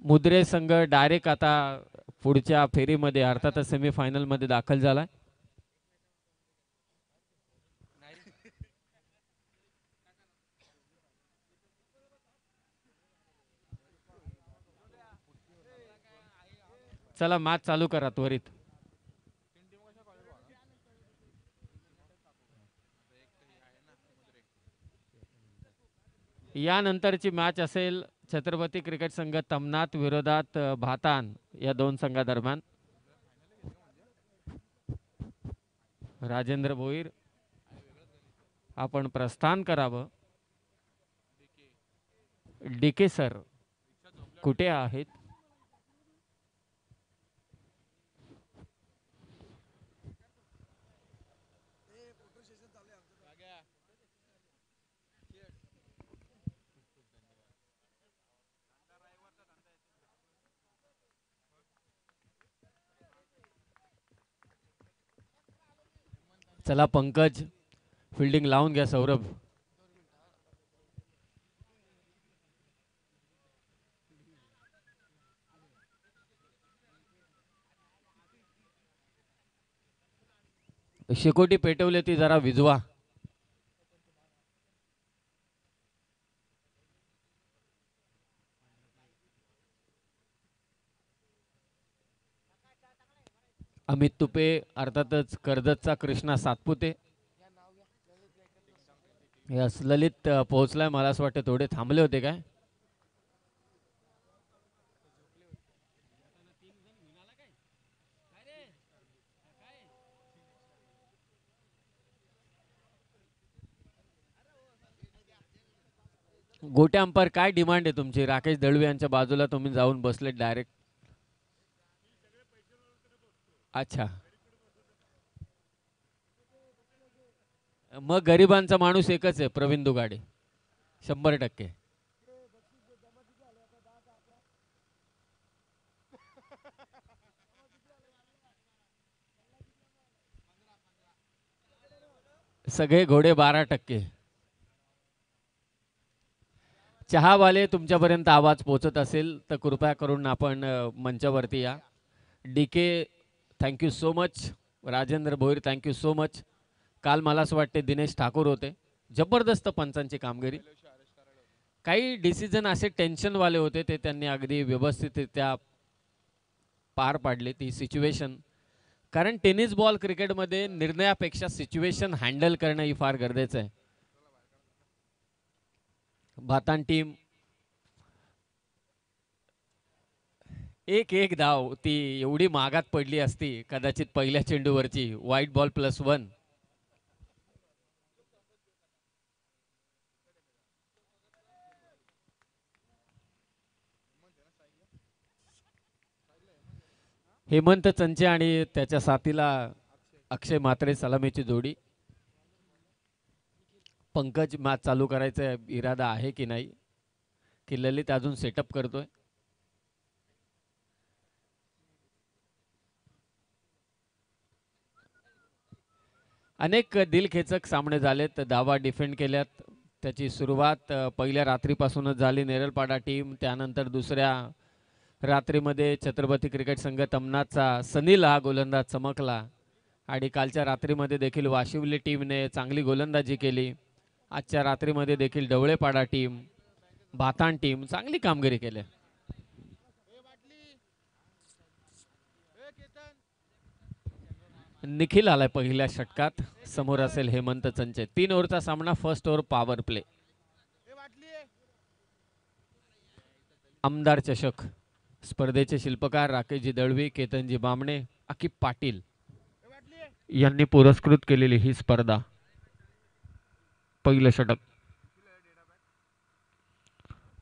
मुद्रे संघ डायरेक्ट आता पुढच्या फेरीमध्ये अर्थातच सेमीफायनल मध्ये दाखल झाला. चला मॅच चालू करा त्वरित. यानंतरची मॅच असेल छत्रपती क्रिकेट संघ तमनाथ विरोधात भातान या दोन संघादरम्यान. राजेंद्र भोईर आपण प्रस्थान करावं. डीके सर कुठे आहेत? चला पंकज फिल्डिंग लावून घ्या. सौरभ शेकोटी पेटवले ती जरा विजवा. अमित तुपे अर्थातच कर्जतचा कृष्णा सातपुते. यस ललित पोहोचलाय. मला असं वाटतं थोडे थांबले होते काय. गोट्या अंपायर काय डिमांड आहे तुमची? राकेश दळवी यांच्या बाजूला तुम्ही जाऊन बसले डायरेक्ट. अच्छा मग गरिबांचा माणूस एकच आहे प्रवीण दुगाडे 100%. सगळे घोडे 12%. चहावाले तुमच्यापर्यंत आवाज पोहोचत असेल तर कृपया करून आपण मंचावरती या. DK thank you so much. Rajendra Bhoir thank you so much. काल मला असं वाटते दिनेश ठाकूर होते. जबरदस्त पंचांची कामगिरी. काही डिसिजन असे टेन्शनवाले होते ते त्यांनी अगदी व्यवस्थितरित्या पार पाडले ती सिच्युएशन. कारण टेनिस बॉल क्रिकेटमध्ये निर्णयापेक्षा सिच्युएशन हँडल करणं ही फार गरजेचं आहे. भातान टीम एक धाव ती एवढी मागात पडली असती कदाचित पहिल्या चेंडूवरची. White ball +1. हेमंत चंचे आणि त्याच्या साथीला अक्षय म्हात्रे सलामीची जोडी. पंकज मॅच चालू करायचा इरादा आहे की नाही की ललित अजून सेटअप करतोय. अनेक दिलखेचक सामने झालेत. धावा डिफेंड केल्यात. त्याची सुरुवात पहिल्या रात्रीपासूनच झाली. नेरलपाडा टीम त्यानंतर दुसऱ्या रात्रीमध्ये छत्रपती क्रिकेट संघ तमनाचा सनील हा गोलंदाज चमकला आणि कालच्या रात्रीमध्ये देखील वाशिवली टीमने चांगली गोलंदाजी केली. आजच्या रात्रीमध्ये देखील ढवळेपाडा टीम भातान टीम चांगली कामगिरी केली. निखिल आलाय पहिल्या षटकात. समोर असेल हेमंत चंचे. 3 ओव्हरचा सामना. First over power play. आमदार चषक स्पर्धेचे शिल्पकार राकेशजी दळवी, केतनजी बामणे, अकिब पाटील यांनी पुरस्कृत केलेली ही स्पर्धा. पहिलं षटक.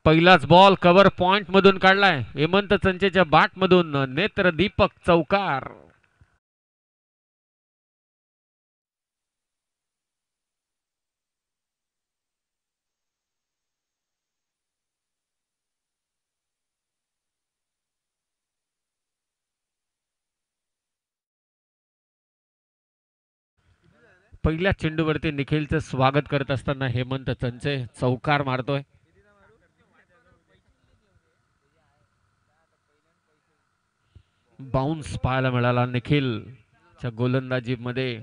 पहिलाच बॉल कव्हर पॉइंट मधून काढलाय हेमंत चंचेच्या बॅट मधून. नेत्रदीपक चौकार. पहिल्या चेंडूवरती निखिलचं स्वागत करत असताना हेमंत चंचे चौकार मारतोय. बाउन्स पाहायला मिळाला निखिलच्या गोलंदाजीमध्ये.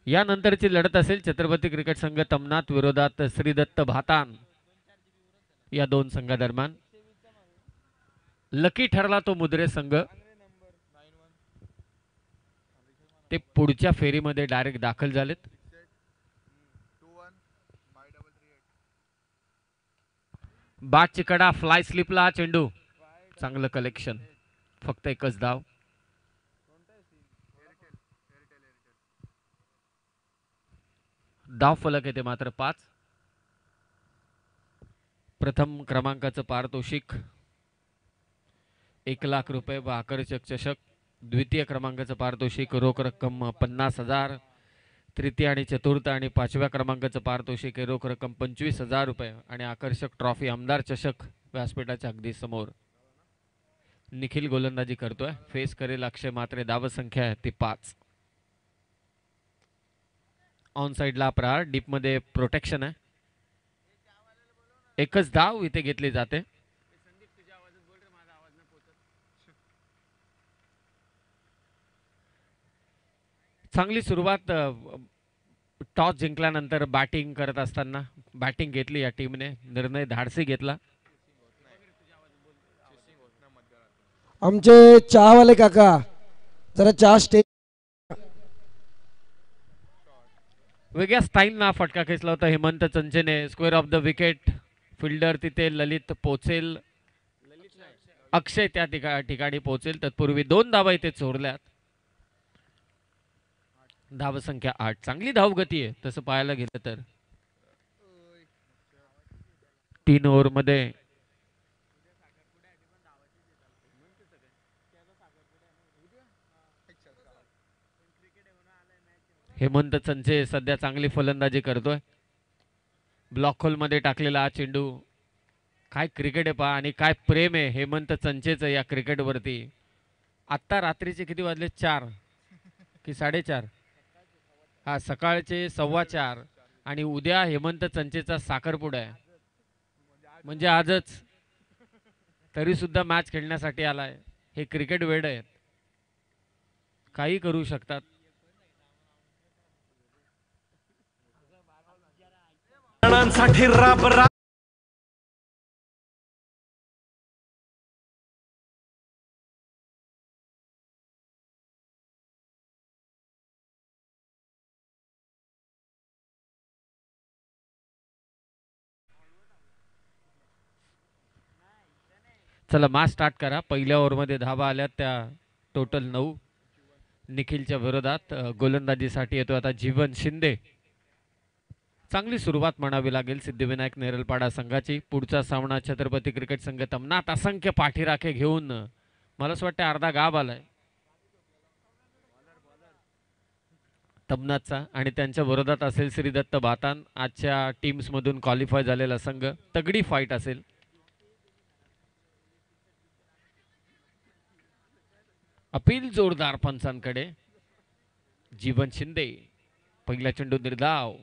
यानंतरची लढत असेल छत्रपती क्रिकेट संघ तमनाथ विरोधात श्रीदत्त भातान या दोन संघादरम्यान. लकी ठरला तो मुद्रे संघ. ते पुढच्या फेरीमध्ये डायरेक्ट दाखल झालेत. बाद चिकडा फ्लाय स्लिपला चेंडू. चांगलं कलेक्शन. फक्त एकच धाव. धाव फलक येते मात्र 5. प्रथम क्रमांकाचं पारितोषिक 1,00,000 रुपये व आकर्षक चषक. द्वितीय क्रमांकाचं पारितोषिक रोख रक्कम 50,000. तृतीय आणि चतुर्थ आणि पाचव्या क्रमांकाचं पारितोषिक रोख रक्कम 25,000 रुपये आणि आकर्षक ट्रॉफी आमदार चषक व्यासपीठाच्या अगदी समोर. निखिल गोलंदाजी करतोय. फेस करेल अक्षय मात्रे. धाव संख्या आहे ती 5. ऑन साइडला प्रहार. डीप मध्ये प्रोटेक्शन आहे. एकच धाव इथे घेतली जाते. चांगली सुरुवात. टॉस जिंकल्यानंतर बॅटिंग करत असताना बॅटिंग घेतली या टीमने. निर्णय धाडसी घेतला. आमचे चहावाले काका जरा चहा स्टे. वेगळ्या स्टाईलना फटका खेचला होता हेमंत चंचेने. Square of the wicket. Fielder तिथे ललित पोचेल. अक्षय त्या ठिकाणी पोहोचेल. तत्पूर्वी 2 धावा इथे चोरल्यात. धाव संख्या 8. चांगली धावगती आहे तसं पाहायला गेलं तर. 3 ओव्हरमध्ये हेमंत चंचे सध्या चांगली फलंदाजी करतोय. ब्लॉक होल मध्ये टाकलेला हा चेंडू. काय क्रिकेट आहे पहा आणि काय प्रेम आहे हेमंत चंचेचं या क्रिकेट वरती. आता रात्रीचे किती वाजले? 4 की 4:30? हा, सकाळचे 4:15 आणि उद्या हेमंत चंचेचा साखरपुडा आहे. म्हणजे आजच. तरी सुद्धा मॅच खेळण्यासाठी आलाय. हे क्रिकेट वेड आहेत. काही करू शकतात. चला मॅच स्टार्ट करा. पहिल्या ओव्हरमध्ये धावा आल्या त्या टोटल 9. निखिलच्या विरोधात गोलंदाजीसाठी येतो आता जीवन शिंदे. चांगली सुरुवात म्हणावी लागेल सिद्धिविनायक नेरलपाडा संघाची. पुढचा सामना छत्रपती क्रिकेट संघ तमनात असंख्य पाठीराखे घेऊन मला असं वाटतं अर्धा गाव आलाय तमनातचा आणि त्यांच्या विरोधात असेल श्रीदत्त भातान. आजच्या टीम्स मधून क्वालिफाय झालेला संघ. तगडी फाईट असेल. अपील जोरदार पंचांकडे. जीवन शिंदे. पहिला चेंडू निर्धाव.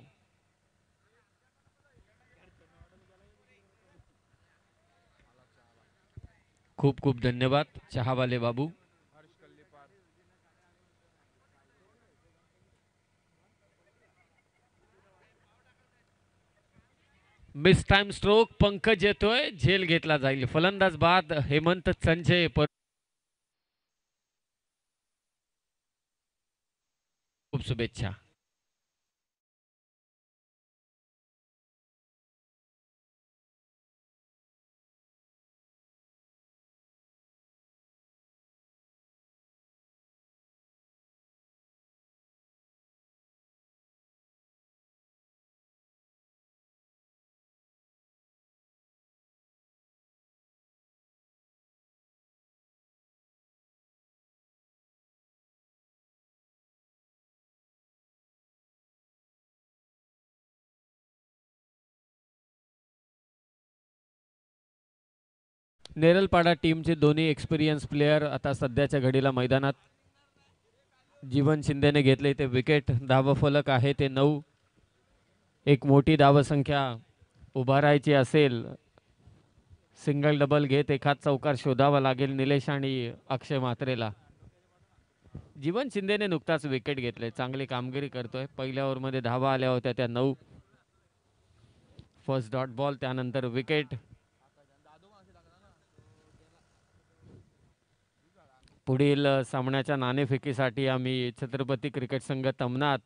खूप खूप धन्यवाद चहावाले बाबू. Mistime stroke. पंकज येतोय. झेल घेतला जाईल. फलंदाज बाद हेमंत चंचे. खूप शुभेच्छा. नेरलपाडा टीमचे दोन्ही एक्सपिरियन्स प्लेयर आता सध्याच्या घडीला मैदानात. जीवन शिंदेने घेतले ते विकेट. धाव फलक आहे ते 9. एक मोठी धाव संख्या उभारायची असेल सिंगल डबल घेत एखाद चौकार शोधावा लागेल निलेश आणि अक्षय म्हात्रेला. जीवन शिंदेने नुकताच विकेट घेतले, चांगली कामगिरी करतोय. पहिल्या ओव्हरमध्ये धावा आल्या होत्या त्या 9. फर्स्ट डॉट बॉल त्यानंतर विकेट. पुढील सामन्याच्या नाणेफेकीसाठी आम्ही छत्रपती क्रिकेट संघ तमनाथ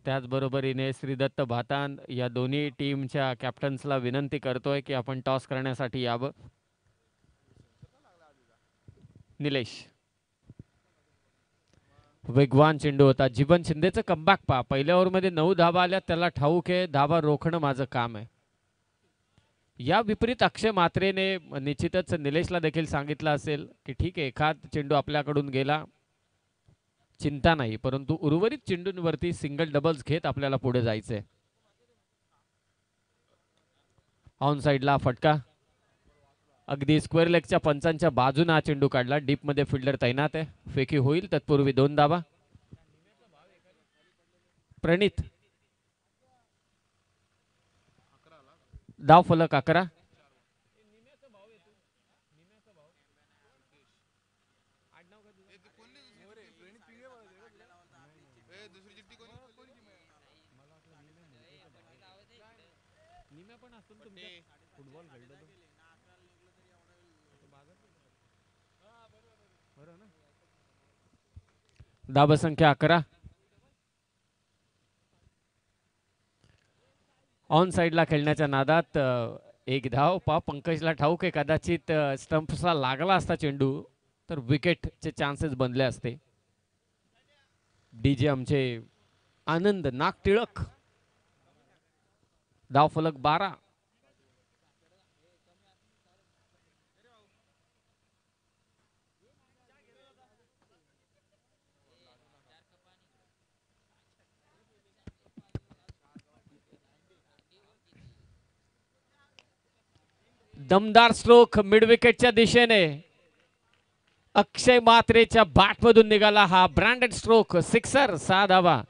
त्याचबरोबरीने श्रीदत्त भातान या दोन्ही टीमच्या कॅप्टन्सला विनंती करतोय की आपण टॉस करण्यासाठी यावं. निलेश वेगवान चेंडू होता. जीवन शिंदेचं कमबॅक पहा. पहिल्या ओव्हरमध्ये 9 धावा आल्या, त्याला ठाऊक आहे धावा रोखणं माझं काम आहे. या विपरीत अक्षय म्हात्रेने निश्चितच निलेशला देखील सांगितलं असेल की ठीक आहे एखाद चेंडू आपल्याकडून गेला चिंता नाही, परंतु उर्वरित चेंडूंवरती सिंगल डबल्स घेत आपल्याला पुढे जायचंय. ऑन साइडला फटका. अगदी स्क्वेअर लेगच्या पंचांच्या बाजूने हा चेंडू काढला. डीप मध्ये फिल्डर तैनात आहे. फेकी होईल. तत्पूर्वी 2 धावा. प्रणित धाव फलक 11. धाव संख्या 11. ऑन साइडला खेळण्याच्या नादात एक धाव. पा पंकजला ठाऊक आहे कदाचित स्टंप्सला लागला असता चेंडू तर विकेटचे चान्सेस बनले असते. डीजे आमचे आनंद नाग टिळक. धाव फलक 12. दमदार स्ट्रोक मिड विकेटच्या दिशेने अक्षय म्हात्रेच्या बॅटमधून निघाला. हा ब्रँडेड स्ट्रोक सिक्सर. 6 धावा.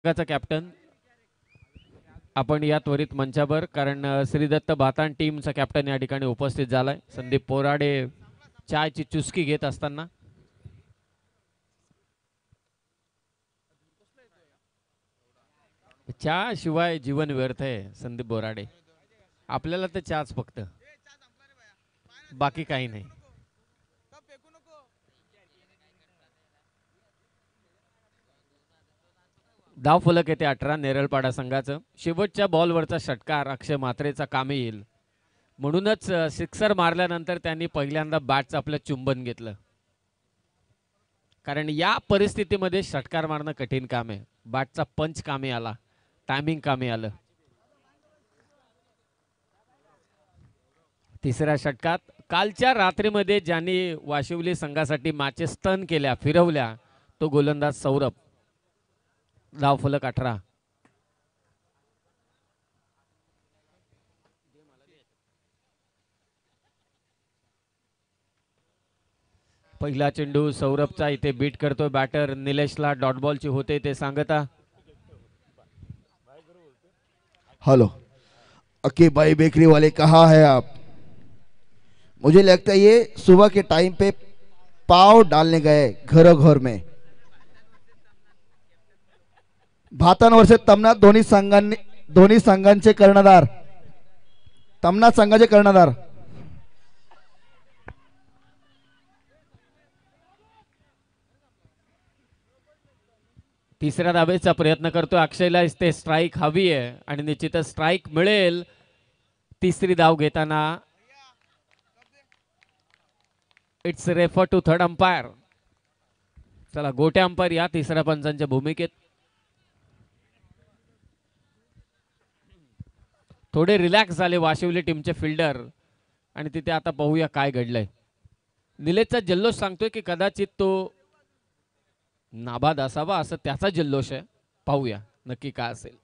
कॅप्टन आपण या त्वरित मंचावर, कारण श्रीदत्त भातान टीमचा कॅप्टन या ठिकाणी उपस्थित झालाय. संदीप पोराडे चायची चुस्की घेत असताना चहा शिवाय जीवन व्यर्थ आहे. संदीप बोराडे आपल्याला तर चहाच फक्त, बाकी काही नाही. धाव फलक येते 18 नेरळपाडा संघाचं. शेवटच्या बॉलवरचा षटकार अक्षय म्हात्रेचा कामी येईल म्हणूनच सिक्सर मारल्यानंतर त्यांनी पहिल्यांदा बॅटचं आपलं चुंबन घेतलं, कारण या परिस्थितीमध्ये षटकार मारणं कठीण काम आहे. बॅटचा पंच कामी आला, टायमिंग कामी आलं. तिसऱ्या षटकात कालच्या रात्रीमध्ये ज्यांनी वाशिवली संघासाठी मॅचेस स्टन केल्या, फिरवल्या, तो गोलंदाज सौरभ. धाव फलक 18. पहिला चेंडू सौरभचा इथे बीट करतोय बॅटर. निलेशला डॉट बॉलची होते ते सांगता. हेलो अके भाई बेकरी वाले कहाँ है आप? मुझे लगता है ये सुबह के टाइम पे पाव डालने गए घरों घर में. भातान वर्सेस तमनाथ दोन्ही संघांचे कर्णधार. तमनाथ संघाचे कर्णधार. तिसऱ्या धावेचा प्रयत्न करतो अक्षयला. इथे स्ट्राईक हवी आहे आणि निश्चितच स्ट्राईक मिळेल. तिसरी धाव घेताना it's refer to third umpire. चला गोट्या अंपायर या तिसऱ्या पंचांच्या भूमिकेत. थोडे रिलॅक्स झाले वाशिवली टीमचे फिल्डर आणि तिथे आता पाहूया काय घडलंय. निलेशचा जल्लोष सांगतोय की कदाचित तो नाबाद असावा, असं त्याचा जल्लोष आहे. पाहूया नक्की काय असेल.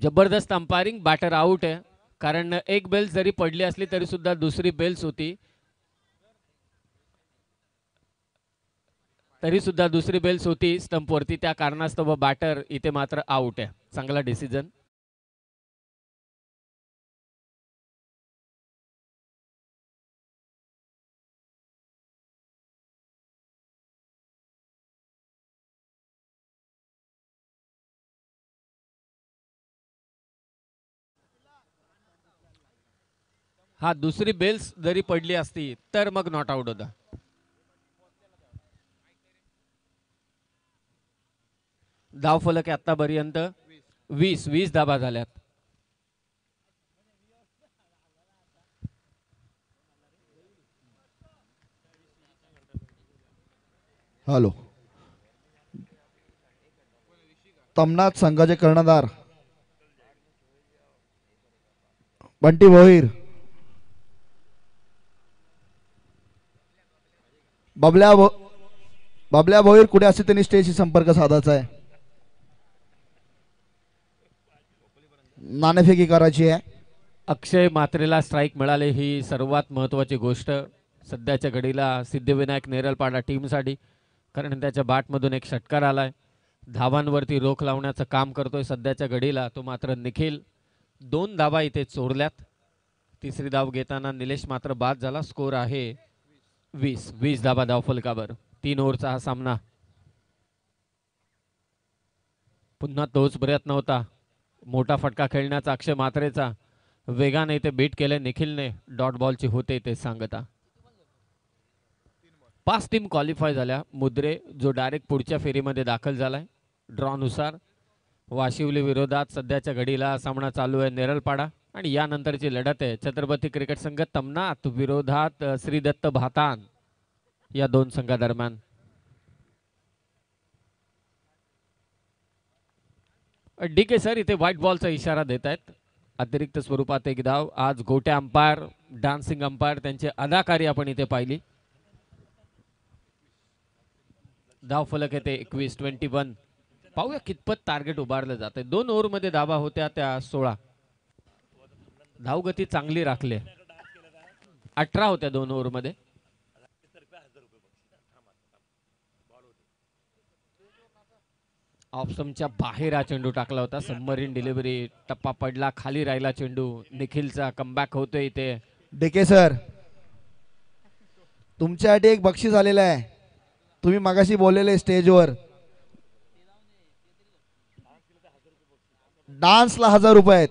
जबरदस्त अंपायरिंग. बॅटर आउट आहे, कारण एक बेल जरी पडली असली तरी सुद्धा दुसरी बेल्स होती, तरी सुद्धा दुसरी बेल्स होती स्टंपवरती. त्या कारणास्तव बॅटर इथे मात्र आउट आहे. चांगला डिसिजन. हा दुसरी बेल्स जरी पडली असती तर मग नॉट आउट होता. धावफलक आहे आतापर्यंत 20 धाबा झाल्यात. हॅलो, तमनाथ संघाचे कर्णधार बंटी भोईर, बबल्या भोईर कुठे असते त्यांनी स्टेजशी संपर्क साधायचा आहे. नाणेफेकी करायची आहे. अक्षय मात्रेला स्ट्राईक मिळाले ही सर्वात महत्त्वाची गोष्ट सध्याच्या घडीला सिद्धिविनायक नेरलपाडा टीमसाठी, कारण त्याच्या बॅटमधून एक षटकार आलाय. धावांवरती रोख लावण्याचं काम करतोय सध्याच्या घडीला तो मात्र निखिल. 2 धावा इथे चोरल्यात. तिसरी धाव घेताना निलेश मात्र बाद झाला. स्कोर आहे 20 धावा धावफलकावर. 3 ओव्हरचा हा सामना. पुन्हा तोच प्रयत्न होता मोठा फटका खेळण्याचा अक्षय मात्रेचा. वेगाने इथे बीट केले निखिलने. डॉट बॉलची होते ते सांगता. 5 टीम क्वालिफाय झाल्या. मुद्रे जो डायरेक्ट पुढच्या फेरीमध्ये दाखल झालाय ड्रॉनुसार. वाशिवली विरोधात सध्याच्या घडीला सामना चालू आहे नेरलपाडा, आणि यानंतरची लढत आहे छत्रपती क्रिकेट संघ तमनाथ विरोधात श्रीदत्त भातान या 2 संघादरम्यान. डीके सर इथे व्हाईट बॉलचा इशारा देत आहेत. अतिरिक्त स्वरूपात एक धाव. आज गोट्या अंपायर, डान्सिंग अंपायर त्यांची अदाकारी आपण इथे पाहिली. धाव फलक येते 21. पाहूया कितपत टार्गेट उभारलं जाते. 2 ओव्हरमध्ये धावा होत्या त्या 16. धावगती चांगली राखली. 18 होत्या 2 ओव्हरमध्ये. ऑप्शनच्या बाहेर हा चेंडू टाकला होता. Submarine delivery. टप्पा पडला, खाली राहिला चेंडू. निखिलचा कमबॅक होतोय इथे. डेके सर, तुमच्यासाठी एक बक्षीस आलेलं आहे. तुम्ही मगाशी बोललेले स्टेजवर डान्सला 1000 रुपये आहेत.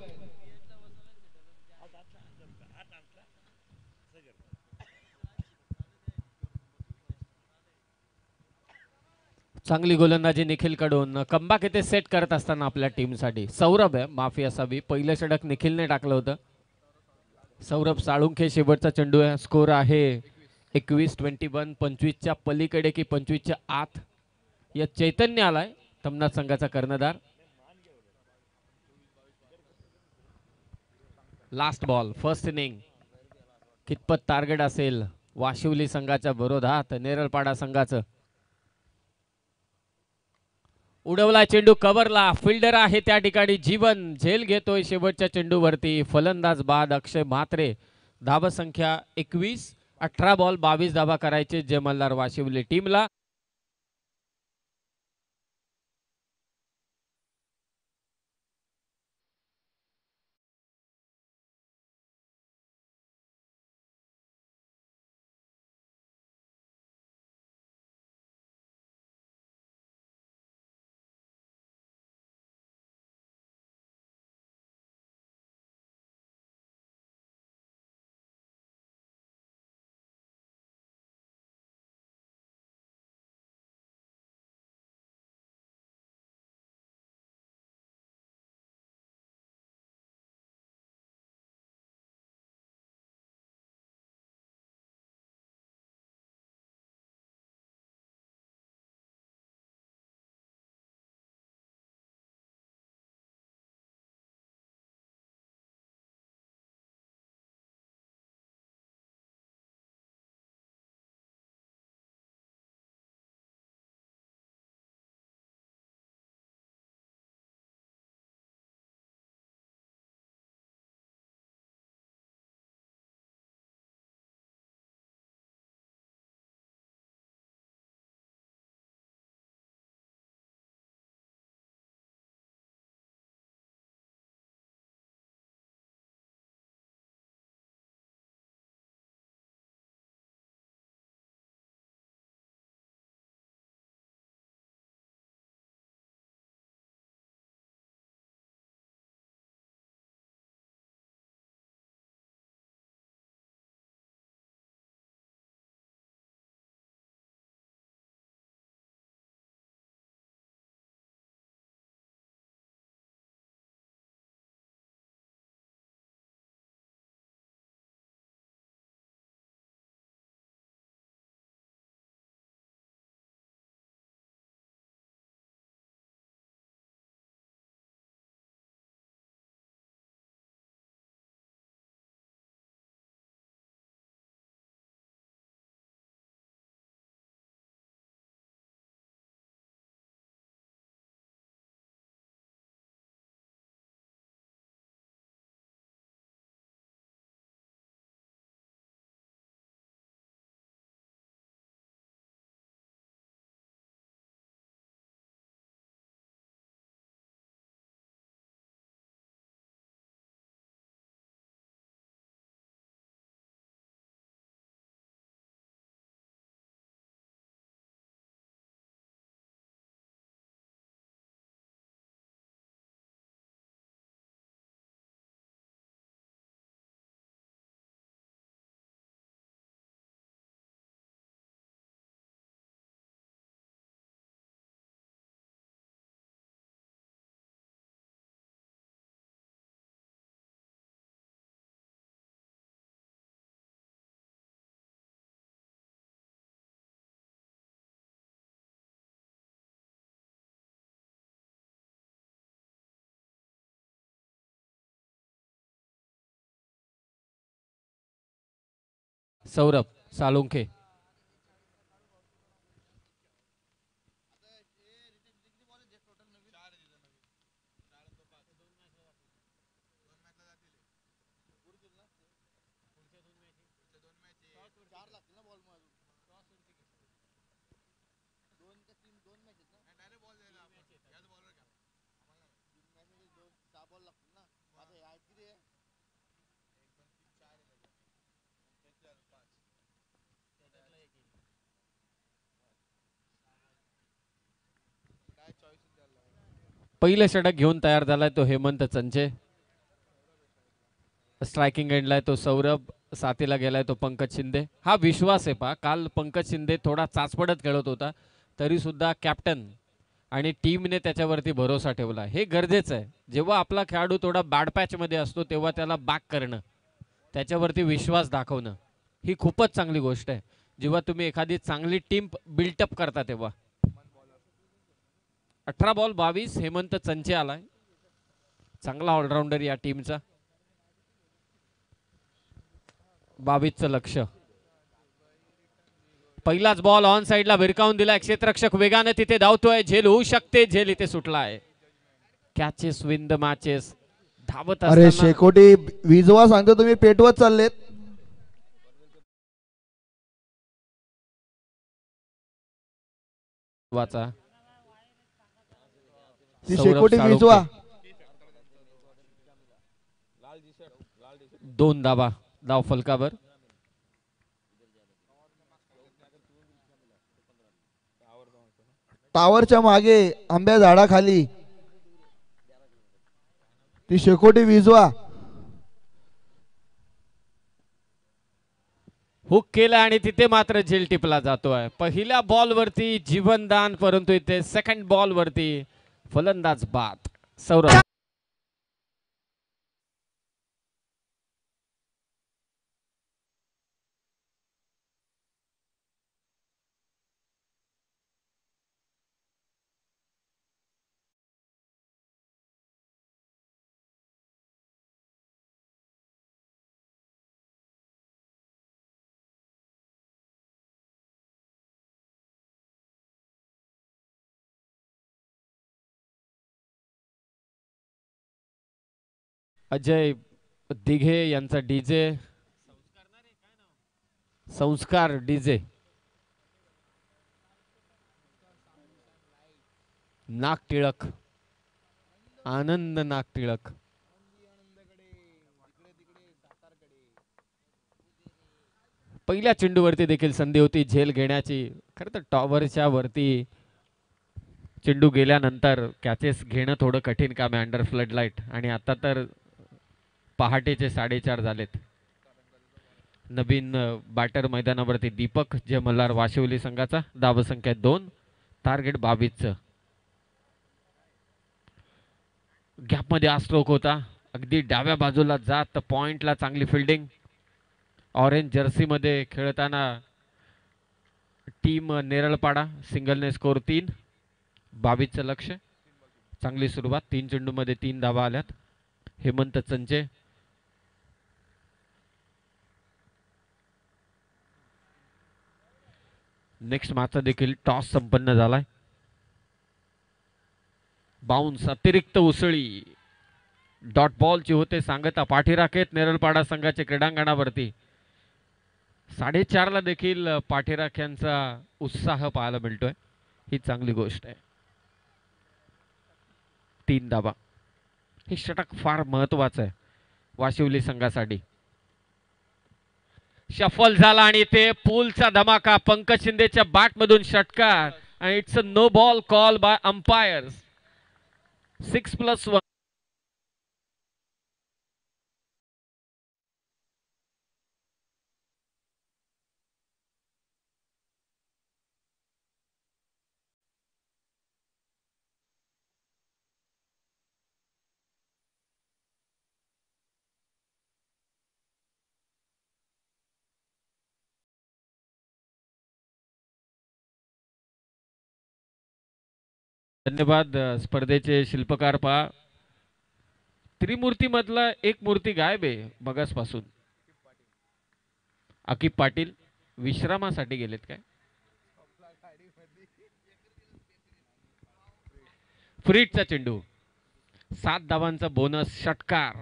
चांगली गोलंदाजी निखिल कडून. कमबॅक इथे सेट करत असताना आपल्या टीमसाठी सौरभ आहे, माफी असावी. पहिलं षटक निखिलने टाकलं होतं. सौरभ साळुंखे शेवटचा चेंडू आहे. स्कोर आहे 21. 25च्या पलीकडे की 25च्या आत या चैतन्य आलाय तमनाथ संघाचा कर्णधार. Last ball first inning. कितपत टार्गेट असेल वाशिवली संघाच्या विरोधात नेरलपाडा संघाचं. उडवला चेंडू कव्हरला. फिल्डर आहे त्या ठिकाणी जीवन. झेल घेतोय शेवटच्या चेंडूवरती. फलंदाज बाद अक्षय म्हात्रे. धावसंख्या 21. 18 बॉल 22 धावा करायचे जय मल्हार वाशिवली टीमला. सौरभ सालुंखे. पहिलं षटक घेऊन तयार झालाय तो हेमंत चंचे. स्ट्रायकिंग एंडला तो सौरभ. साथीला गेलाय तो पंकज शिंदे. हा विश्वास आहे पा. काल पंकज शिंदे थोडा चाचपडत खेळत होता तरी सुद्धा कॅप्टन आणि टीमने त्याच्यावरती भरोसा ठेवला. हे गरजेचं आहे. जेव्हा आपला खेळाडू थोडा बॅड पॅच मध्ये असतो तेव्हा त्याला बॅक करणं, त्याच्यावरती विश्वास दाखवणं ही खूपच चांगली गोष्ट आहे. जेव्हा तुम्ही एखादी चांगली टीम बिल्टअप करता तेव्हा. 18 बॉल 22. हेमंत चंचे आलाय. चांगला ऑलराऊंडर या टीमचा. 22चं लक्ष. पहिलाच बॉल ऑन साइडला भिरकावून दिलाय. क्षेत्ररक्षक वेगाने तिथे धावतोय. झेल होऊ शकते. झेल इथे सुटलाय. Catches win the matches. धावत अरे असताना शेकोटी विजवा सांगतो तुम्ही पेटवत चाललेत. वाचा ती सौरभ शेकोटी साळुंखे. विजवा. 2 धावा धाव फलकावर. टावरच्या मागे आंब्या झाडाखाली ती शेकोटी विजवा. हुक केला आणि तिथे मात्र झेल टिपला जातोय. पहिल्या बॉल वरती जीवनदान, परंतु इथे सेकंड बॉल वरती फलंदाज बाद. सौरभ. अजय दिघे यांचा डीजे. संस्कार डीजे. नाक टिळक. आनंद नाक टिळक. पहिल्या चेंडूवरती देखील संधी होती झेल घेण्याची. खरं तर टॉवरच्या वरती चेंडू गेल्यानंतर कॅचेस घेणं थोडं कठीण काम आहे अंडर फ्लड लाईट. आणि आता तर पहाटेचे 4:30 झालेत. नवीन बॅटर मैदानावरती दीपक जे मल्हार वाशिवली संघाचा. धावसंख्या 2. टार्गेट 22चं. गॅप मध्ये हा स्ट्रोक होता. अगदी डाव्या बाजूला जात पॉइंटला चांगली फिल्डिंग. ऑरेंज जर्सी मध्ये खेळताना टीम नेरळपाडा. सिंगलने स्कोर 3. 22चं लक्ष. चांगली सुरुवात. 3 चेंडूमध्ये 3 धावा आल्यात. हेमंत चंचे. नेक्स्ट मॅचचा देखील टॉस संपन्न झालाय. बाउन्स अतिरिक्त उसळी. डॉट बॉलची होते सांगता. पाठीराखेत नेरळपाडा संघाच्या क्रीडांगणावरती 4:30 देखील पाठीराख्यांचा उत्साह पाहायला मिळतोय. ही चांगली गोष्ट आहे. 3 धावा. हे षटक फार महत्वाचं आहे वाशिवली संघासाठी. शफल झाला आणि ते पूलचा धमाका. पंकज शिंदेच्या बॅट मधून षटकार आणि it's a no ball call by umpires. 6+1. धन्यवाद. स्पर्धेचे शिल्पकार पहा. त्रिमूर्ती मधला एक मूर्ती गायब आहे मगासपासून. अकिब पाटील विश्रामासाठी गेलेत काय? फ्रीटचा चेंडू, 7 धावांचा बोनस षटकार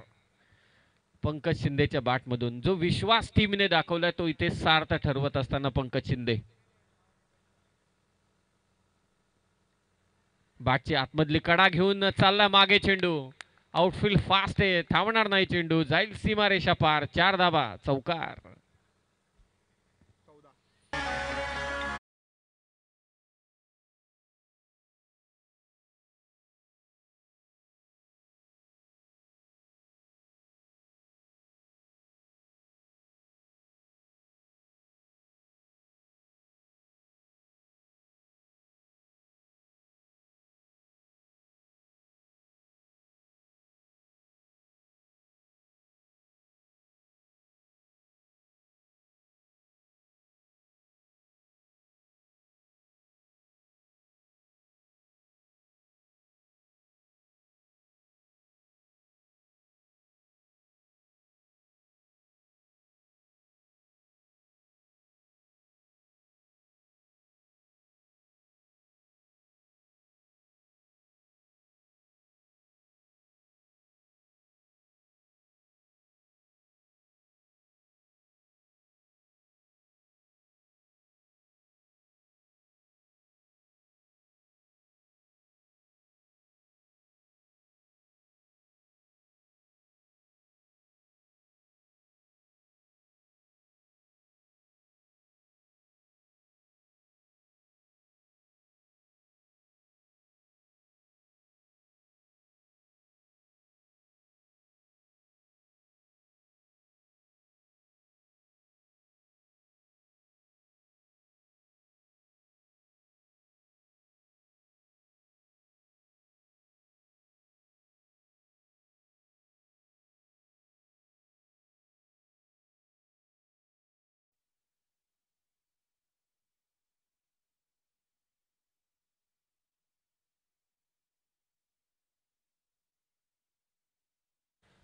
पंकज शिंदेच्या बॅटमधून. जो विश्वास टीमने दाखवलाय तो इथे सार्थ ठरवत असताना पंकज शिंदे. बॅटची आतमधली कडा घेऊन चालला मागे चेंडू. आउटफील्ड फास्ट आहे, थांबणार नाही चेंडू, जाईल सीमारेषा पार. 4 धावा, चौकार.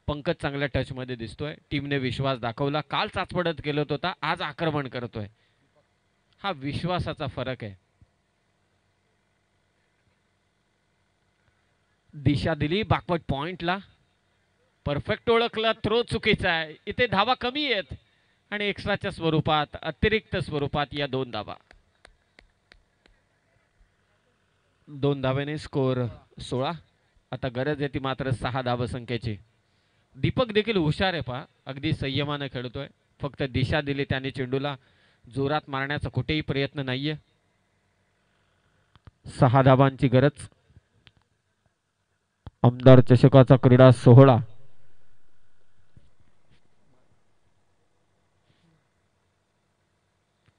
पंकज चांगल्या टच मध्ये दिसतोय. टीमने विश्वास दाखवला. काल चाचपडत गेलत होता, आज आक्रमण करतोय. हा विश्वासाचा फरक आहे. दिशा दिली बॅकवर्ड पॉइंटला. परफेक्ट ओळखला, थ्रो चुकीचा आहे. इथे धावा कमी आहेत आणि एक्स्ट्राच्या स्वरूपात, अतिरिक्त स्वरूपात या 2 धावा. 2 धावेने स्कोर 16. आता गरज आहे ती मात्र 6 धावसंख्येची. दीपक देखील हुशार आहे पहा, अगदी संयमाने खेळतोय. फक्त दिशा दिली त्याने चेंडूला, जोरात मारण्याचा कुठेही प्रयत्न नाहीये. 6 धावांची गरज. आमदार चषकाचा क्रीडा सोहळा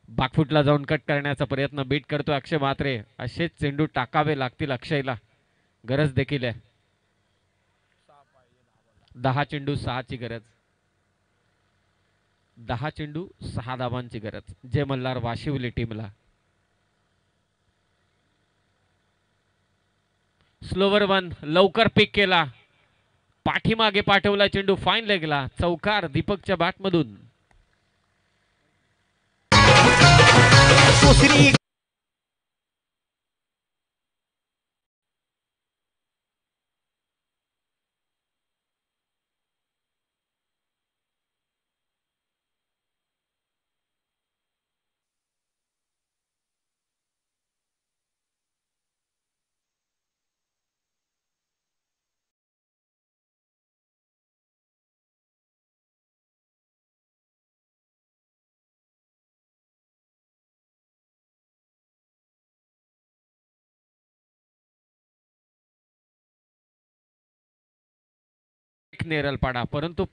बॅकफुटला जाऊन कट करण्याचा प्रयत्न बीट करतो अक्षय म्हात्रे. असेच चेंडू टाकावे लागतील अक्षयला, गरज देखील आहे. 10 चेंडू 6 ची गरज. 10 चेंडू 6 धावांची गरज. जय मल्हार वाशिवली टीमला. स्लोवर वन लवकर पिक केला, पाठीमागे पाठवला चेंडू, फाईन लेगला, चौकार दीपकच्या बॅटमधून. नेरलपाडा, परंतु